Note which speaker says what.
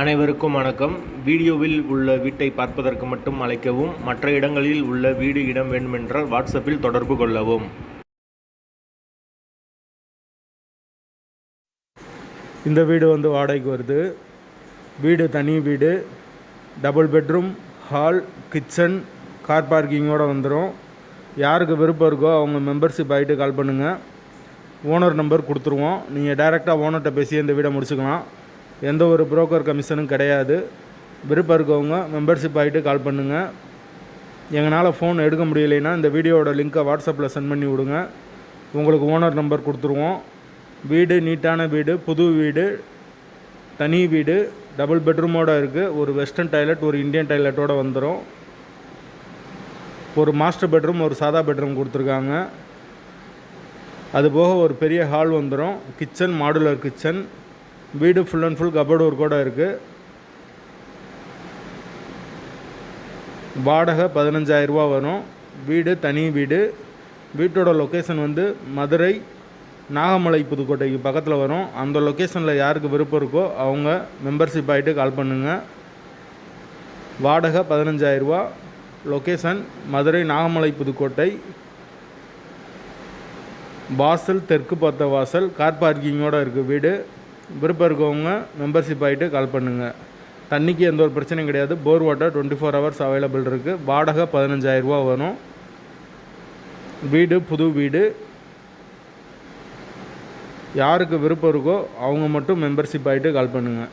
Speaker 1: அனைவருக்கும் வணக்கம். வீடியோவில் உள்ள வீட்டை பார்ப்பதற்கு மட்டும் அழைக்கவும். மற்ற இடங்களில் உள்ள வீடு இடம் வேண்டுமென்றால் வாட்ஸ்அப்பில் தொடர்பு கொள்ளவும்.
Speaker 2: இந்த வீடு வாடகைக்கு வருது. வீடு தனி வீடு, double bedroom, hall, kitchen, car பார்க்கிங்கோடு வந்துடும். யாருக்கு விருப்பம் இருக்கோ அவங்க மெம்பர்ஷிப் ஆகிட்டு கால் பண்ணுங்கள். ஓனர் நம்பர் கொடுத்துருவோம். நீங்கள் டைரெக்டாக ஓனர்கிட்ட பேசி இந்த வீடை முடிச்சுக்கலாம். எந்த ஒரு புரோக்கர் கமிஷனும் கிடையாது. விருப்பம் இருக்கவங்க மெம்பர்ஷிப் ஆகிட்டு கால் பண்ணுங்கள். எங்களால் ஃபோன் எடுக்க முடியலைன்னா இந்த வீடியோவோட லிங்க்கை வாட்ஸ்அப்பில் சென்ட் பண்ணி விடுங்க. உங்களுக்கு ஓனர் நம்பர் கொடுத்துருவோம். வீடு நீட்டான வீடு, புது வீடு, தனி வீடு, டபுள் பெட்ரூமோடு இருக்குது. ஒரு வெஸ்டர்ன் டாய்லெட், ஒரு இந்தியன் டாய்லெட்டோடு வந்துடும். ஒரு மாஸ்டர் பெட்ரூம், ஒரு சாதா பெட்ரூம் கொடுத்துருக்காங்க. அதுபோக ஒரு பெரிய ஹால் வந்துடும். Kitchen, modular kitchen. வீடு ஃபுல் அண்ட் ஃபுல் கபோர்டு ஒர்க்கோடு இருக்குது. வாடகை 15,000 ரூபா வரும். வீடு தனி வீடு. வீட்டோட லொக்கேஷன் மதுரை நாகமலை புதுக்கோட்டைக்கு பக்கத்தில் வரும். அந்த லொக்கேஷனில் யாருக்கு விருப்பம் இருக்கோ அவங்க மெம்பர்ஷிப் ஆகிட்டு கால் பண்ணுங்கள். வாடகை 15,000 ரூபா. லொக்கேஷன் மதுரை நாகமலை புதுக்கோட்டை. வாசல் தெற்கு பார்த்த வாசல், கார் பார்க்கிங்கோடு இருக்குது வீடு. விருப்பம் இருக்கவங்க மெம்பர்ஷிப் ஆகிட்டு கால் பண்ணுங்கள். தண்ணிக்கு எந்த ஒரு பிரச்சனையும் கிடையாது. போர் வாட்டர் 24 ஹவர்ஸ் அவைலபிள் இருக்குது. வாடகை 15,000 ரூபா வரும். வீடு புது வீடு. யாருக்கு விருப்பம் இருக்கோ அவங்க மட்டும் மெம்பர்ஷிப் ஆகிட்டு கால் பண்ணுங்கள்.